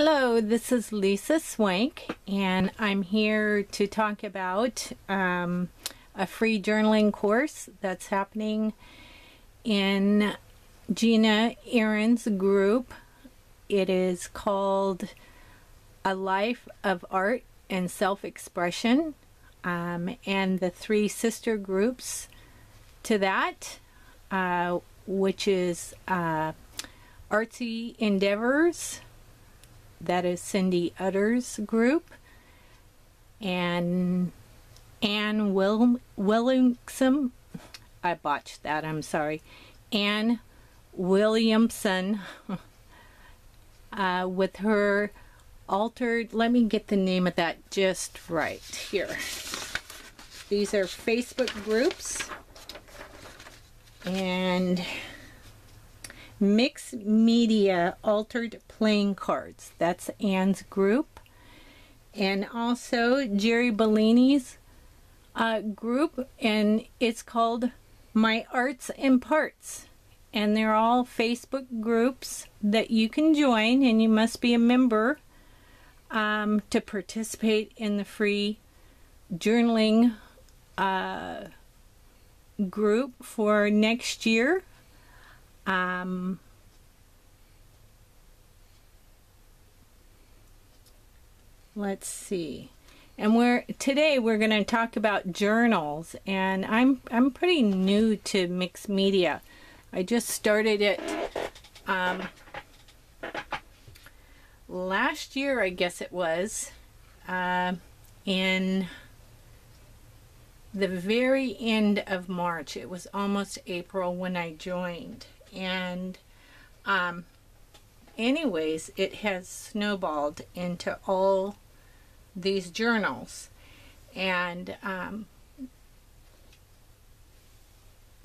Hello, this is Lisa Swank, and I'm here to talk about a free journaling course that's happening in Gina Ahrens' group. It is called A Life of Art and Self-Expression, and the three sister groups to that, which is Artsy Endeavors, that is Cindy Utter's group, and Anne Williamson, I botched that, I'm sorry, Anne Williamson, with her altered, let me get the name of that just right here. These are Facebook groups, and Mixed Media Altered Playing Cards, that's Anne's group, and also Jeri Bellini's group, and it's called My Arts and Parts, and they're all Facebook groups that you can join, and you must be a member to participate in the free journaling group for next year. Let's see, and today we're going to talk about journals, and I'm pretty new to mixed media. I just started it last year, I guess it was, in the very end of March. It was almost April when I joined, and anyways, it has snowballed into all these journals, and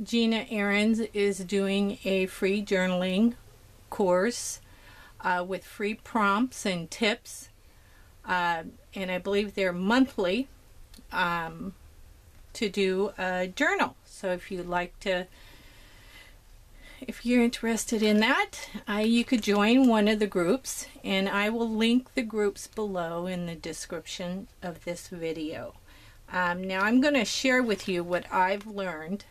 Gina Ahrens is doing a free journaling course with free prompts and tips, and I believe they're monthly, to do a journal. So if you'd like to, if you're interested in that, you could join one of the groups, and I will link the groups below in the description of this video. Now I'm going to share with you what I've learned,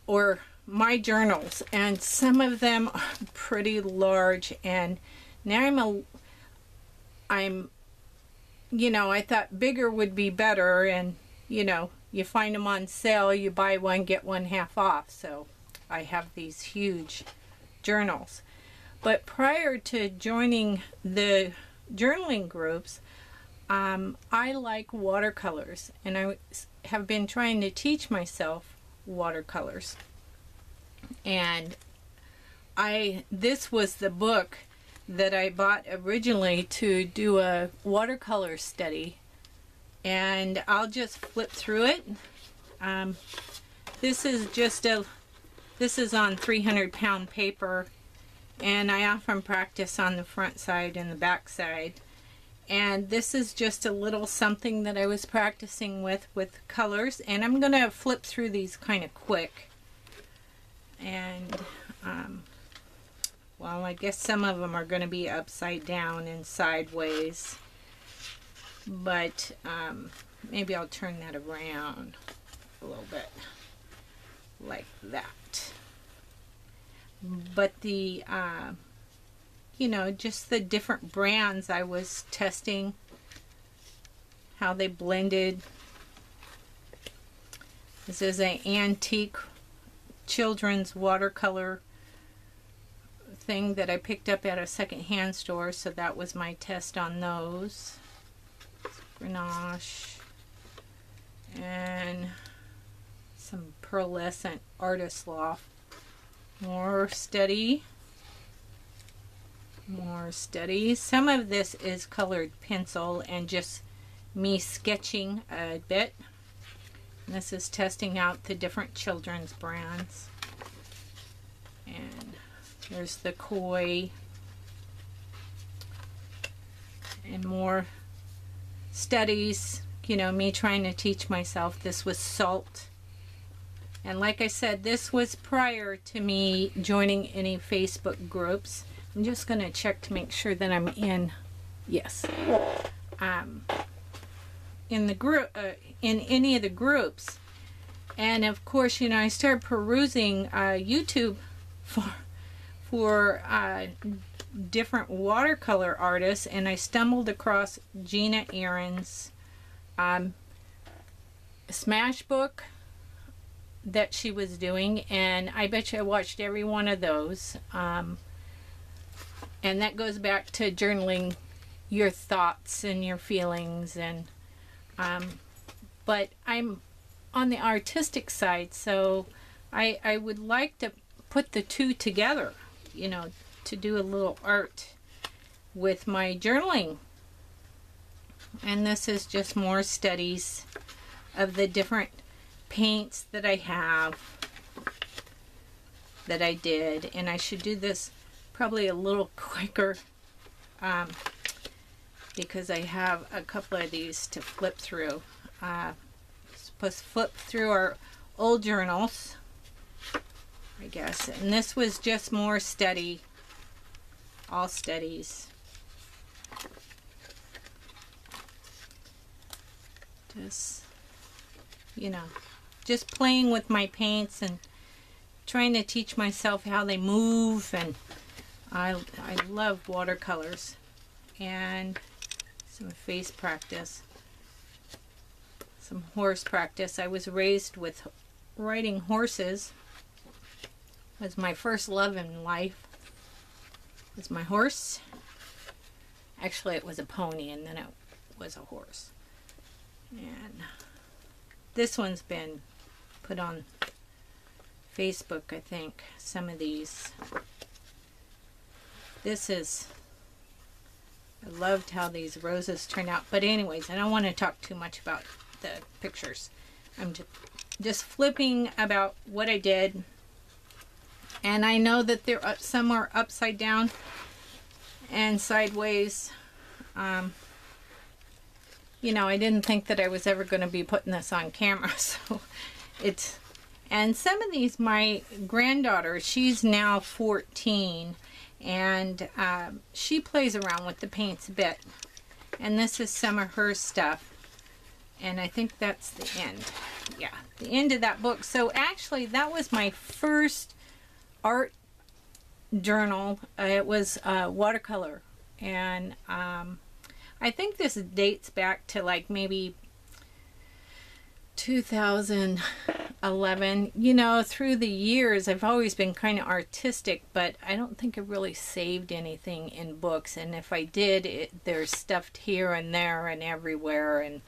or my journals, and some of them are pretty large, and now I'm you know, I thought bigger would be better, and you know, you find them on sale, you buy one get one half off. So I have these huge journals. But prior to joining the journaling groups, I like watercolors, and I have been trying to teach myself watercolors. And this was the book that I bought originally to do a watercolor study, and I'll just flip through it. This is on 300-pound paper, and I often practice on the front side and the back side, and this is just a little something that I was practicing with colors, and I'm gonna flip through these kind of quick. And well, I guess some of them are going to be upside down and sideways, but maybe I'll turn that around a little bit like that. But the you know, just the different brands I was testing, how they blended. This is an antique children's watercolor thing that I picked up at a secondhand store, so that was my test on those. Grenache and some pearlescent artist loft. More steady. Some of this is colored pencil and just me sketching a bit. And this is testing out the different children's brands. And there's the koi, and more studies, you know, me trying to teach myself. This was salt, And like I said, this was prior to me joining any Facebook groups. I'm just going to check to make sure that I'm in, yes, in the group, in any of the groups. And of course, you know, I started perusing YouTube for different watercolor artists, and I stumbled across Gina Ahrens' Smash book that she was doing, and I bet you I watched every one of those. And that goes back to journaling your thoughts and your feelings, and but I'm on the artistic side, so I would like to put the two together, you know, to do a little art with my journaling. And this is just more studies of the different paints that I have, that I did. And I should do this probably a little quicker because I have a couple of these to flip through. Supposed to flip through our old journals, I guess. And this was just more study, all studies. Just, you know, just playing with my paints and trying to teach myself how they move. And I love watercolors and some face practice, some horse practice. I was raised with riding horses. It was my first love in life, was my horse. Actually, it was a pony, and then it was a horse. And this one's been put on Facebook, I think, some of these. This is, I loved how these roses turned out. But anyways, I don't want to talk too much about the pictures. I'm just flipping about what I did. And I know that they're some are upside down and sideways. You know, I didn't think that I was ever going to be putting this on camera, so it's, and some of these, my granddaughter, she's now 14, and she plays around with the paints a bit, and this is some of her stuff, and I think that's the end. Yeah, the end of that book. So actually, that was my first art journal. It was watercolor, and I think this dates back to like maybe 2011. You know, through the years, I've always been kind of artistic, but I don't think I really saved anything in books. And if I did, they're stuffed here and there and everywhere. And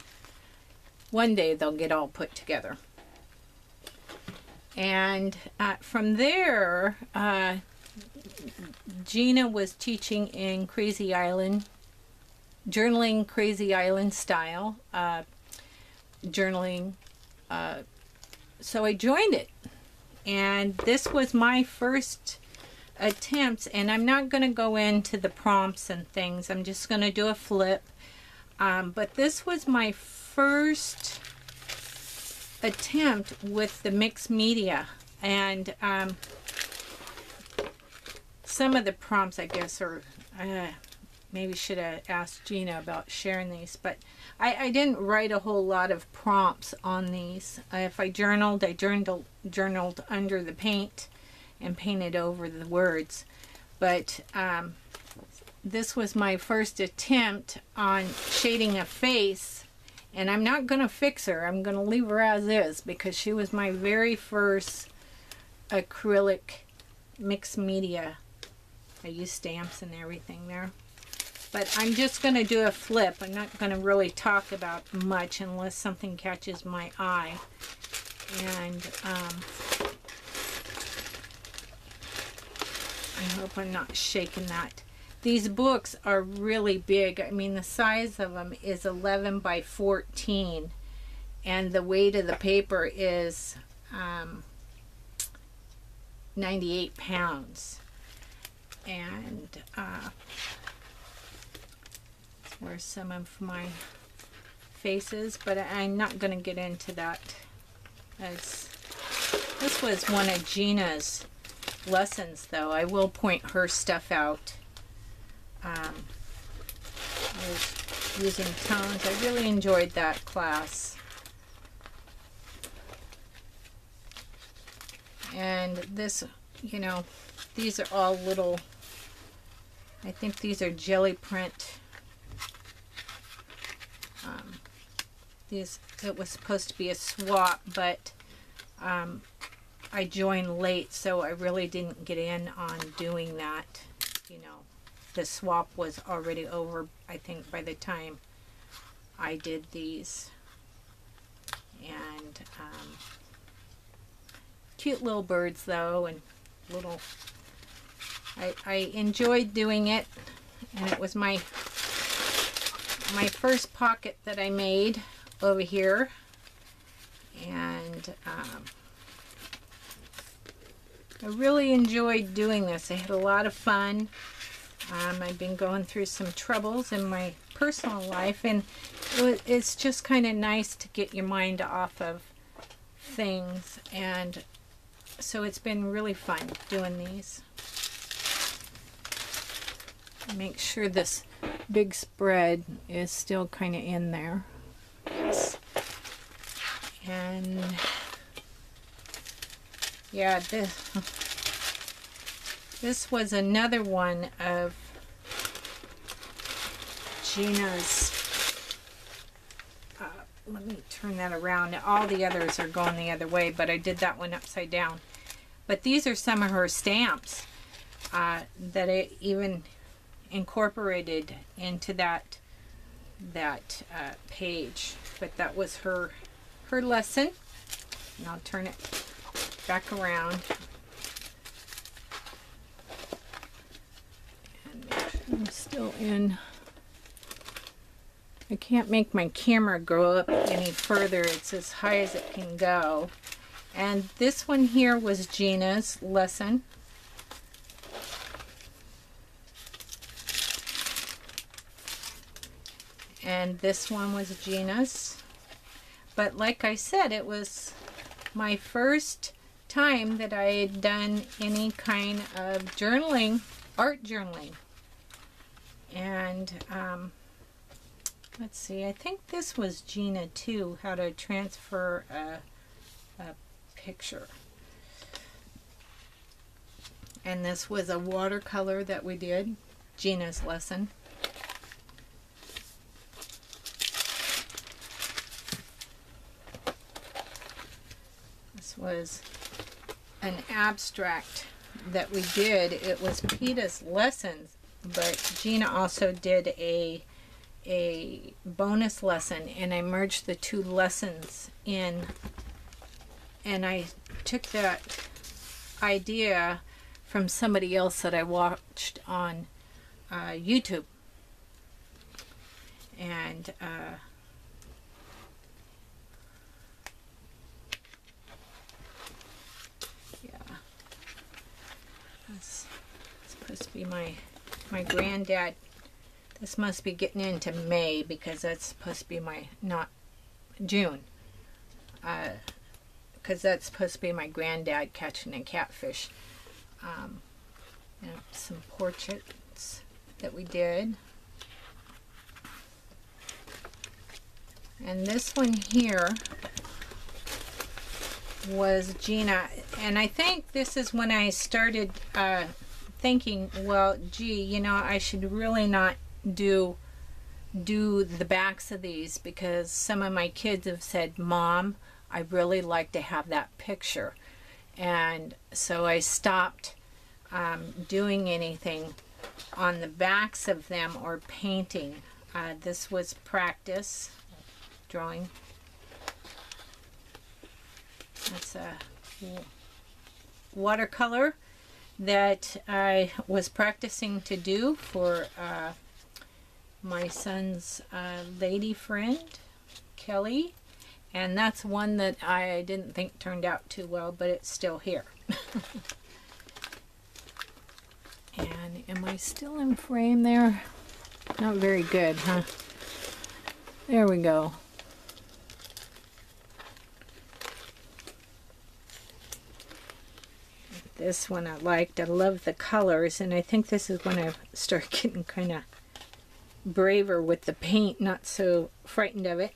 one day they'll get all put together. And from there, Gina was teaching in Crazy Island, journaling Crazy Island style, journaling. So I joined it, and this was my first attempt, and I'm not going to go into the prompts and things. I'm just going to do a flip. But this was my first attempt with the mixed media, and some of the prompts, I guess, are maybe should have asked Gina about sharing these, but I didn't write a whole lot of prompts on these. If I journaled, I journaled under the paint and painted over the words. But this was my first attempt on shading a face, and I'm not going to fix her. I'm going to leave her as is because she was my very first acrylic mixed media. I used stamps and everything there. But I'm just going to do a flip. I'm not going to really talk about much unless something catches my eye. And I hope I'm not shaking that. These books are really big. I mean, the size of them is 11 by 14. And the weight of the paper is 98 pounds. And where's some of my faces, but I'm not going to get into that. As this was one of Gina's lessons, though. I will point her stuff out. I was using tones. I really enjoyed that class. And this, you know, these are all little, I think these are jelly print. It was supposed to be a swap, but I joined late, so I really didn't get in on doing that. You know, the swap was already over, I think, by the time I did these. And cute little birds, though, and little, I enjoyed doing it, and it was my first pocket that I made over here. And I really enjoyed doing this. I had a lot of fun. I've been going through some troubles in my personal life, and it's just kind of nice to get your mind off of things, and so it's been really fun doing these. Make sure this big spread is still kind of in there. Yes. And yeah, this was another one of Gina's. Let me turn that around. All the others are going the other way, but I did that one upside down. But these are some of her stamps that I even incorporated into that page. But that was her lesson. And I'll turn it back around. And make sure I'm still in. I can't make my camera go up any further. It's as high as it can go. And this one here was Gina's lesson. And this one was Gina's. But like I said, it was my first time that I had done any kind of journaling, art journaling. And let's see, I think this was Gina too, how to transfer a picture. And this was a watercolor that we did, Gina's lesson. This was an abstract that we did. It was Peta's lessons, but Gina also did a bonus lesson, and I merged the two lessons in, and I took that idea from somebody else that I watched on YouTube. And yeah, that's supposed to be my granddad. This must be getting into May, because that's supposed to be my, not June, because that's supposed to be my granddad catching a catfish. And some portraits that we did. And this one here was Gina, and I think this is when I started thinking, well, gee, you know, I should really not do the backs of these, because some of my kids have said, Mom, I really like to have that picture. And so I stopped doing anything on the backs of them or painting. This was practice drawing. That's a watercolor that I was practicing to do for my son's lady friend, Kelly. And that's one that I didn't think turned out too well, but it's still here. And am I still in frame there? Not very good, huh? There we go. This one I liked. I love the colors, and I think this is when I start getting kind of braver with the paint, not so frightened of it.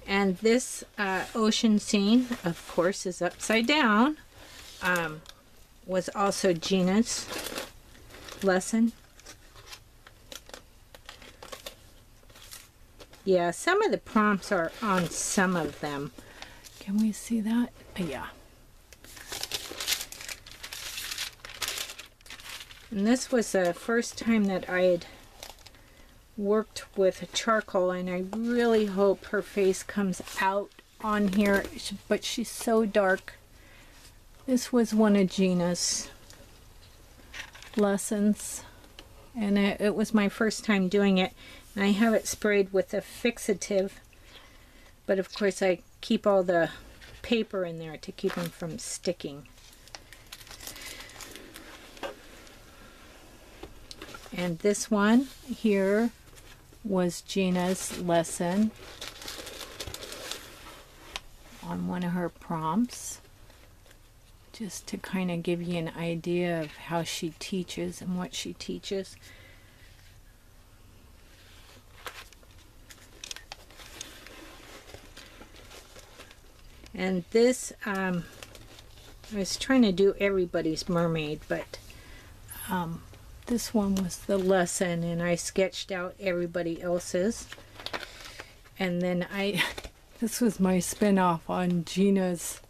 And this ocean scene, of course, is upside down. Was also Gina's lesson. Yeah, some of the prompts are on some of them. Can we see that? Yeah. And this was the first time that I had worked with charcoal, and I really hope her face comes out on here, but she's so dark. This was one of Gina's lessons, and it was my first time doing it. And I have it sprayed with a fixative, but of course I keep all the paper in there to keep them from sticking. And this one here was Gina's lesson on one of her prompts, just to kind of give you an idea of how she teaches and what she teaches. And this, I was trying to do everybody's mermaid, but this one was the lesson, and I sketched out everybody else's. And then this was my spin-off on Gina's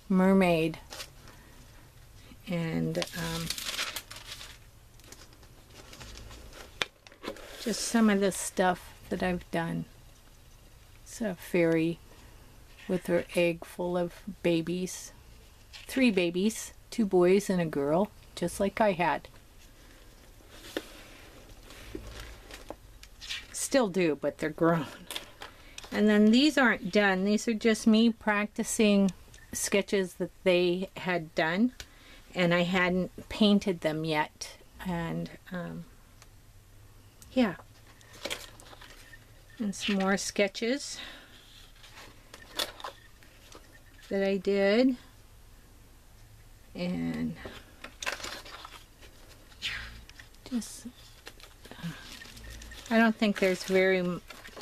mermaid. And just some of the stuff that I've done. It's a fairy with her egg full of babies. 3 babies, 2 boys and a girl, just like I had. Still do, but they're grown. And then these aren't done. These are just me practicing sketches that they had done, and I hadn't painted them yet. And yeah, and some more sketches that I did. And just, I don't think there's very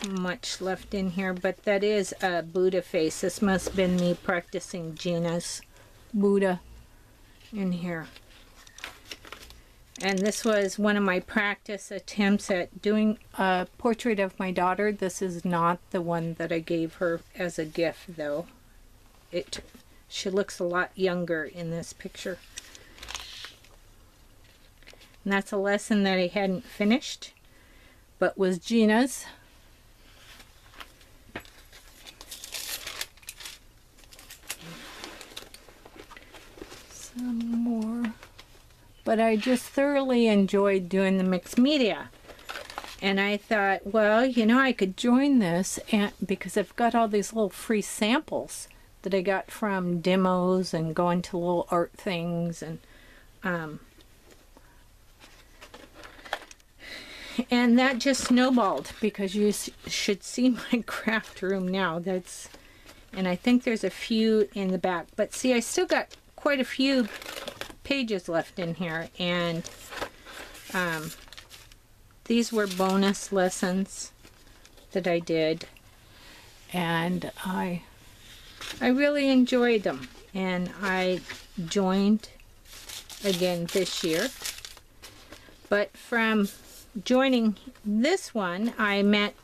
much left in here, but that is a Buddha face. This must have been me practicing Gina's Buddha in here. And this was one of my practice attempts at doing a portrait of my daughter. This is not the one that I gave her as a gift, though. She looks a lot younger in this picture. And that's a lesson that I hadn't finished, but was Gina's. Some more. But I just thoroughly enjoyed doing the mixed media. And I thought, well, you know, I could join this, and because I've got all these little free samples that I got from demos and going to little art things, and that just snowballed, because you should see my craft room now. And I think there's a few in the back, but see, I still got quite a few pages left in here, and these were bonus lessons that I did, and I really enjoyed them, and I joined again this year. But from joining this one, I met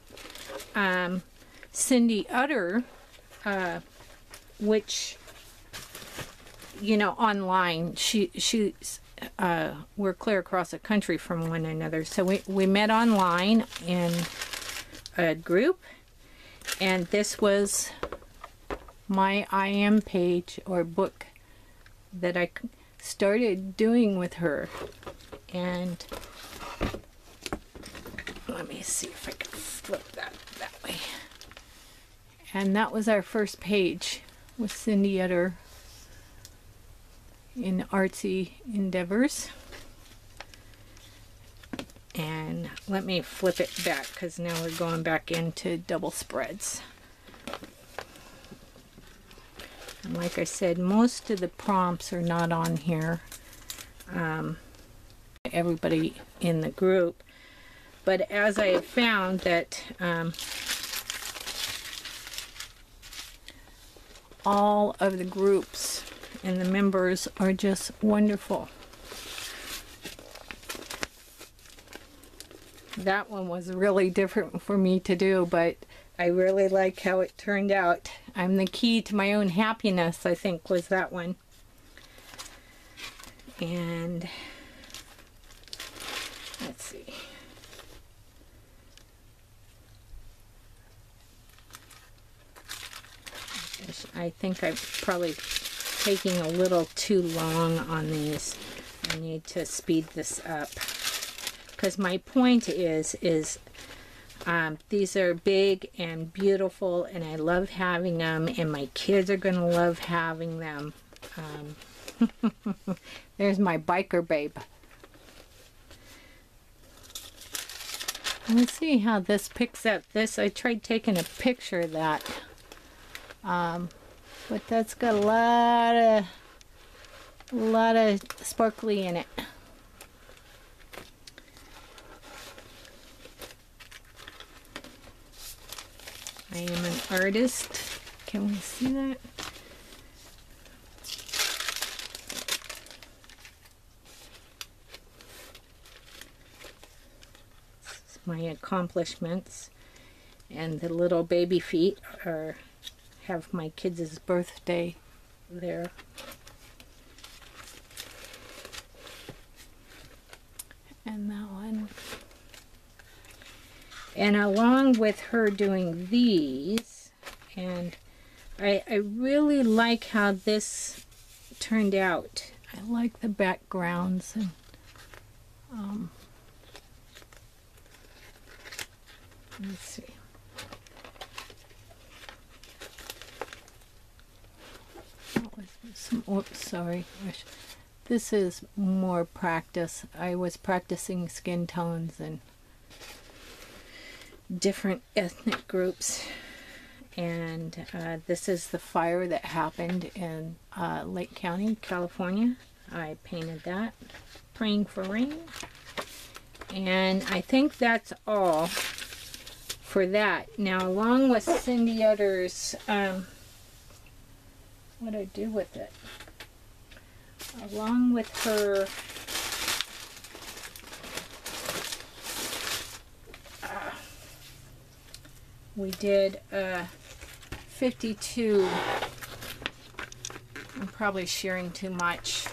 Cindy Utter, which, you know, online. She's we're clear across the country from one another, so we met online in a group, and this was my I Am page or book that I started doing with her. And let me see if I can flip that way. And that was our first page with Cindy Utter in Artsy Endeavors. And let me flip it back, because now we're going back into double spreads. And like I said, most of the prompts are not on here. everybody in the group. But as I have found that all of the groups and the members are just wonderful. That one was really different for me to do, but I really like how it turned out. I'm the key to my own happiness, I think, was that one. And let's see. I think I'm probably taking a little too long on these. I need to speed this up. Because my point is these are big and beautiful, and I love having them, and my kids are going to love having them. There's my biker babe. Let's see how this picks up. This, I tried taking a picture of that. But that's got a lot of sparkly in it. I am an artist. Can we see that? This is my accomplishments, and the little baby feet have my kids' birthday there. And that one. And along with her doing these, and I really like how this turned out. I like the backgrounds, and let's see. Oops, sorry. This is more practice. I was practicing skin tones and different ethnic groups, and this is the fire that happened in Lake County, California. I painted that, praying for rain, and I think that's all for that. Now, along with Cindy Utter's, what do I do with it? Along with her we did 52. I'm probably sharing too much,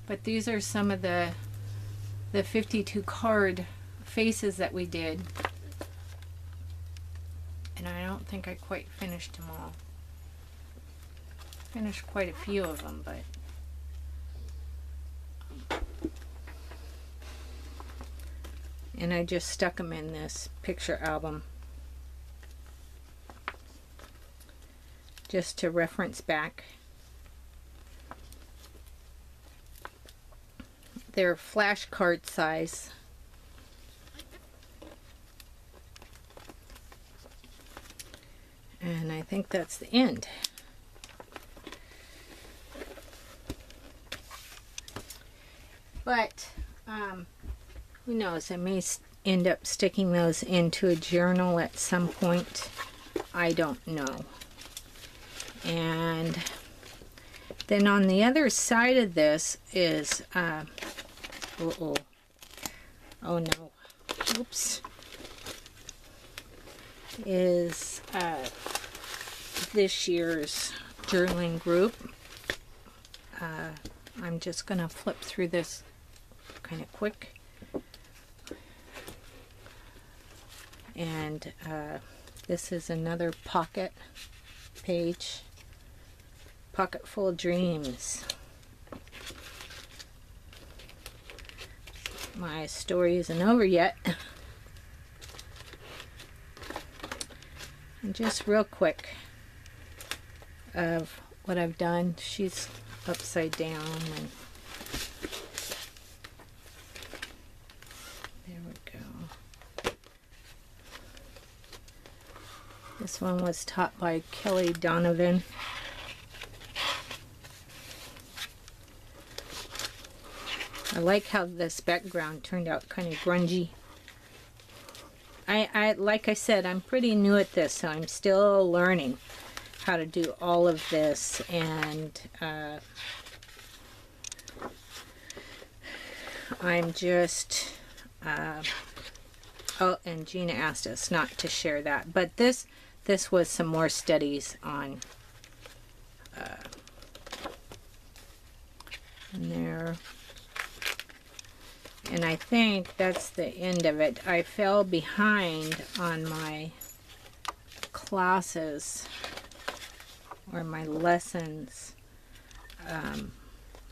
but these are some of the 52 card faces that we did, and I don't think I quite finished them all. Finished quite a few of them, but and I just stuck them in this picture album just to reference back. They're flashcard size. And I think that's the end. But who knows, I may end up sticking those into a journal at some point. I don't know. And then on the other side of this is oh no, oops, is this year's journaling group. I'm just gonna flip through this kind of quick, and this is another pocket page, pocket full of dreams. My story isn't over yet. And just real quick of what I've done. She's upside down, and there we go. This one was taught by Kelly Donovan. I like how this background turned out kind of grungy. I like I said, I'm pretty new at this, so I'm still learning how to do all of this, and I'm just oh, and Gina asked us not to share that, but this was some more studies on there. And I think that's the end of it. I fell behind on my classes or my lessons.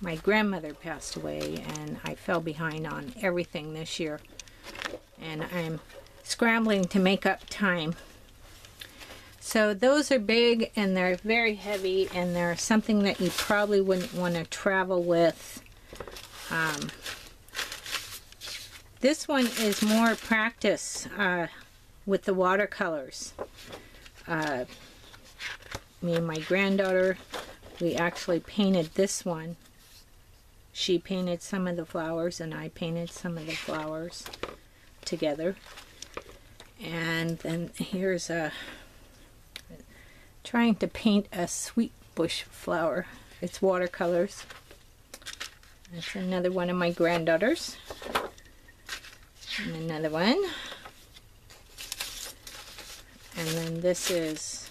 My grandmother passed away and I fell behind on everything this year. And I'm scrambling to make up time. So those are big and they're very heavy and they're something that you probably wouldn't want to travel with. This one is more practice with the watercolors. Me and my granddaughter, we actually painted this one. She painted some of the flowers and I painted some of the flowers together. And then here's trying to paint a sweet bush flower. It's watercolors. That's another one of my granddaughters. And another one. And then this is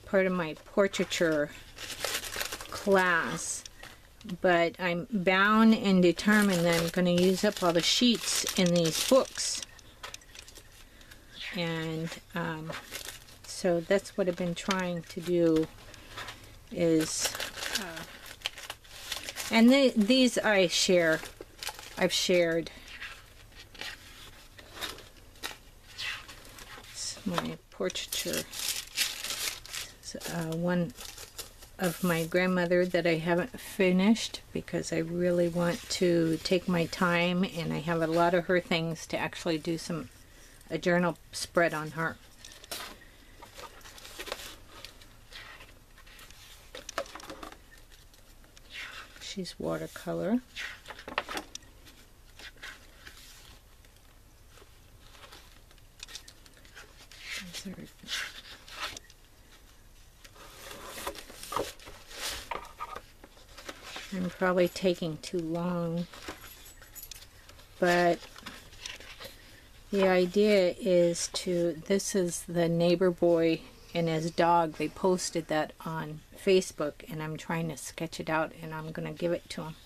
part of my portraiture class. But I'm bound and determined that I'm going to use up all the sheets in these books. And so that's what I've been trying to do is, and these I've shared. It's my portraiture. It's, one of my grandmother that I haven't finished because I really want to take my time, and I have a lot of her things to actually do a journal spread on her. She's watercolor. I'm probably taking too long, but the idea is this is the neighbor boy and his dog. They posted that on Facebook and I'm trying to sketch it out and I'm going to give it to him.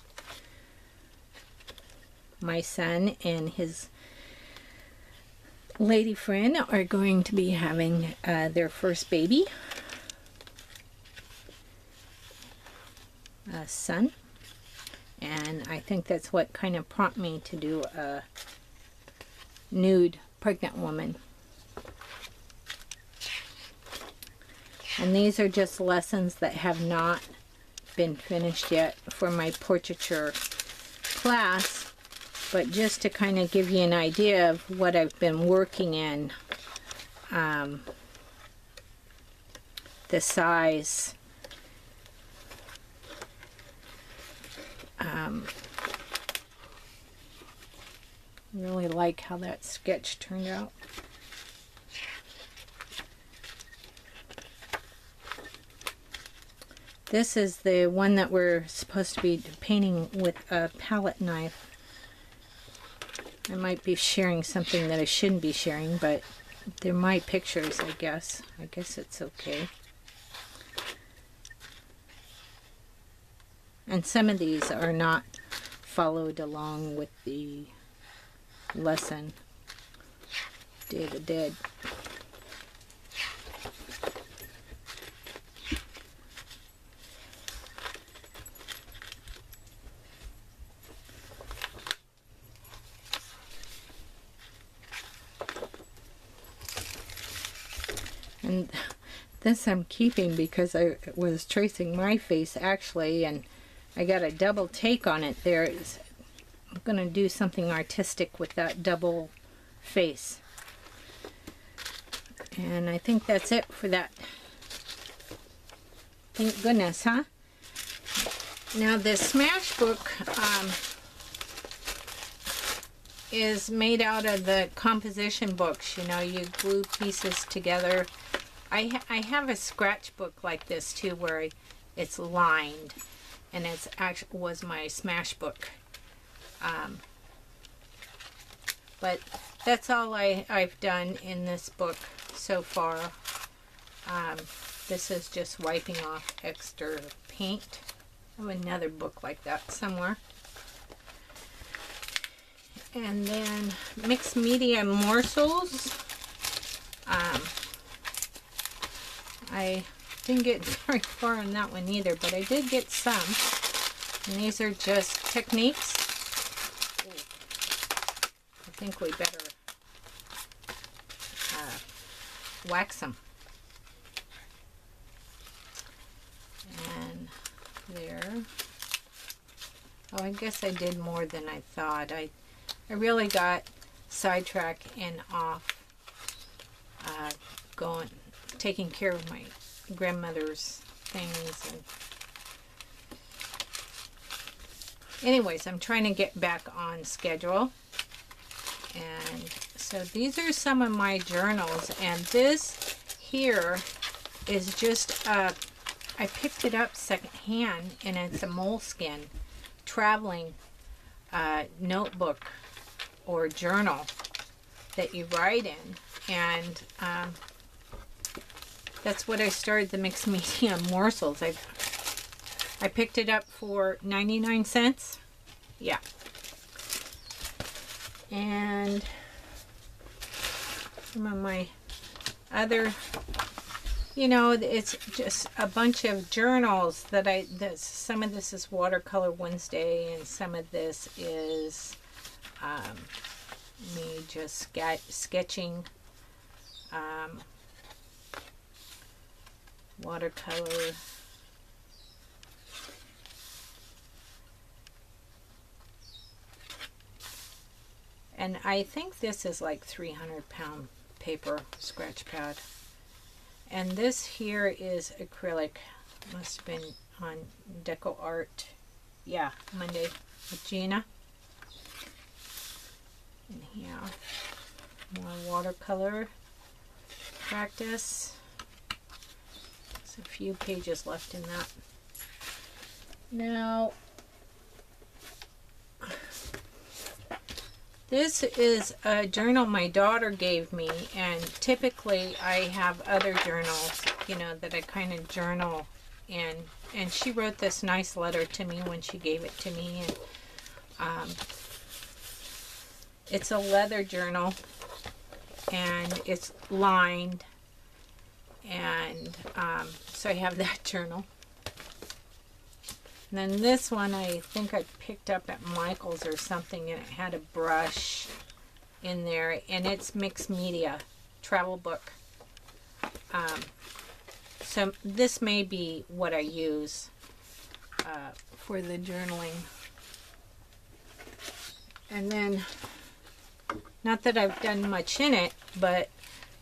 My son and his lady friend are going to be having their first baby. A son. And I think that's what kind of prompted me to do a nude pregnant woman. And these are just lessons that have not been finished yet for my portraiture class, but just to kind of give you an idea of what I've been working in. The size. Really like how that sketch turned out. This is the one that we're supposed to be painting with a palette knife. I might be sharing something that I shouldn't be sharing, but they're my pictures, I guess. I guess it's okay. And some of these are not followed along with the lesson. Day of the Dead. And this I'm keeping because I was tracing my face actually, and I got a double take on it there. I'm going to do something artistic with that double face. And I think that's it for that. Thank goodness, huh? Now this Smashbook, is made out of the composition books. You know, you glue pieces together. I have a scratchbook like this too, where it's lined, and it's actually was my smash book. But that's all I've done in this book so far. This is just wiping off extra paint. I have another book like that somewhere. And then mixed media morsels. I didn't get very far on that one either, but I did get some. And these are just techniques. I think we better wax them. And there. Oh, I guess I did more than I thought. I really got sidetracked and off taking care of my grandmother's things. And anyways, I'm trying to get back on schedule. And so these are some of my journals, and this here is just I picked it up secondhand, and it's a moleskin traveling notebook or journal that you write in, and that's what I started the mixed media morsels. I picked it up for 99 cents. Yeah. And some of my other, you know, it's just a bunch of journals that some of this is Watercolor Wednesday, and some of this is me just sketching watercolor. And I think this is like 300-pound paper scratch pad. And this here is acrylic. Must have been on Deco Art. Yeah, Monday with Gina. And here, more watercolor practice. There's a few pages left in that. Now, this is a journal my daughter gave me, and typically I have other journals, you know, that I kind of journal in. And she wrote this nice letter to me when she gave it to me. And it's a leather journal, and it's lined, and so I have that journal. And then this one I think I picked up at Michael's or something, and it had a brush in there, and it's mixed media travel book. So this may be what I use for the journaling. And then, not that I've done much in it, but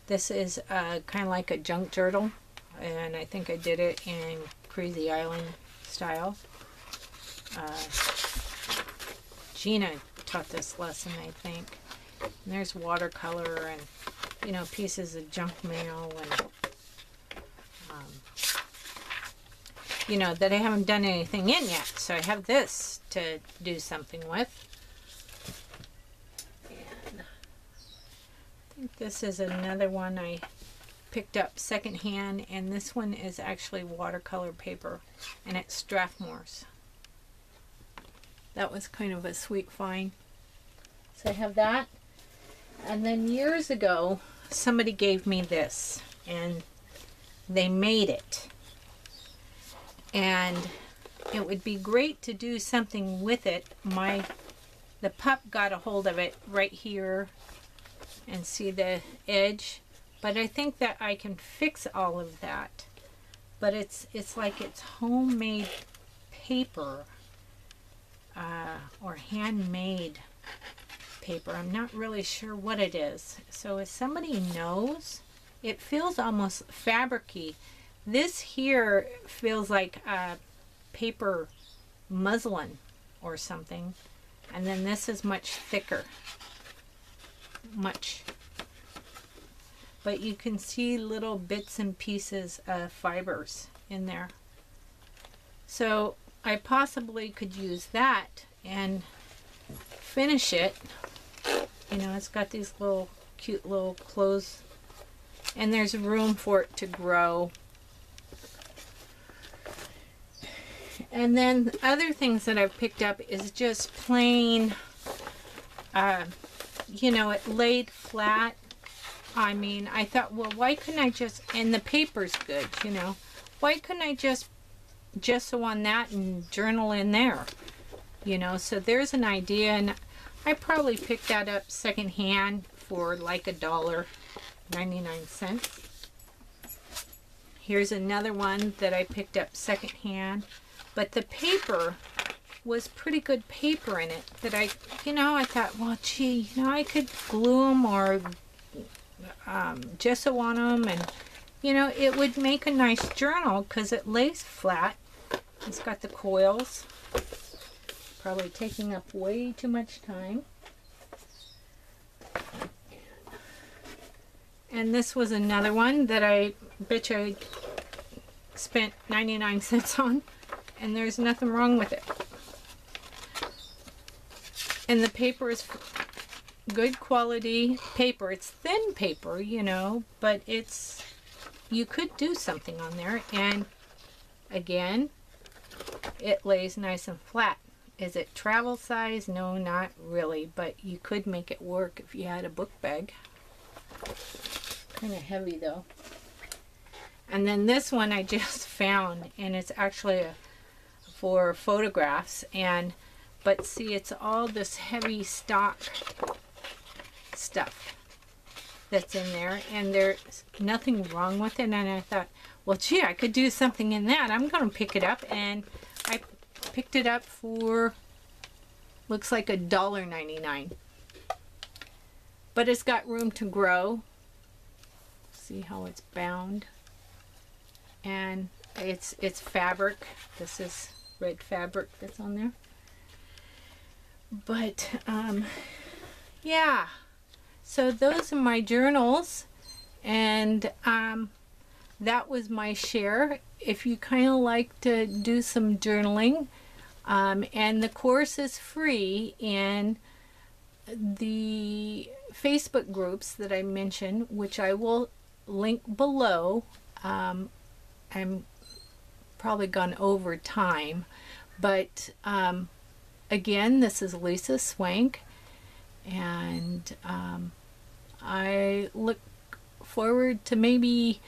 this is kind of like a junk journal, and I think I did it in Crazy Island style. Gina taught this lesson, I think. And there's watercolor and, you know, pieces of junk mail, and you know, that I haven't done anything in yet. So I have this to do something with. And I think this is another one I picked up secondhand, and this one is actually watercolor paper, and it's Strathmore's. That was kind of a sweet find. So I have that. And then years ago, somebody gave me this, and they made it. And it would be great to do something with it. The pup got a hold of it right here, and see the edge. But I think that I can fix all of that. But it's like it's homemade paper. Or handmade paper. I'm not really sure what it is. So if somebody knows, it feels almost fabric-y. This here feels like paper muslin or something. And then this is much thicker. much. But you can see little bits and pieces of fibers in there. So I possibly could use that and finish it. You know, it's got these little cute little clothes, and there's room for it to grow. And then other things that I've picked up is just plain, you know, it laid flat. I mean, I thought, well, why couldn't I just, and the paper's good, you know, why couldn't I just gesso on that and journal in there? You know, so there's an idea, and I probably picked that up secondhand for like $1.99. Here's another one that I picked up secondhand, but the paper was pretty good paper in it that I, you know, I thought, well, gee, you know, I could glue them or gesso on them, and you know, it would make a nice journal because it lays flat. It's got the coils, probably taking up way too much time. And this was another one that I bet you I spent 99 cents on, and there's nothing wrong with it. And the paper is good quality paper. It's thin paper, you know, but it's, you could do something on there. And again, it lays nice and flat. Is it travel size? No, not really, but you could make it work if you had a book bag. Kind of heavy though. And then this one I just found, and it's actually for photographs, and but see, it's all this heavy stock stuff that's in there, and there's nothing wrong with it. And I thought, well, gee, I could do something in that. I'm going to pick it up, and I picked it up for, looks like $1.99. But it's got room to grow. See how it's bound, and it's fabric. This is red fabric that's on there. But yeah, so those are my journals, and that was my share. If you kind of like to do some journaling, and the course is free in the Facebook groups that I mentioned, which I will link below. I'm probably gone over time, but again, this is Lisa Swank, and I look forward to maybe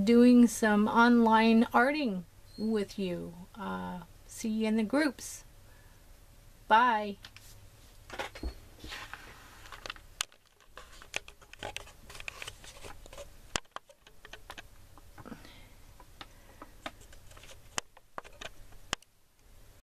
doing some online arting with you. See you in the groups. Bye.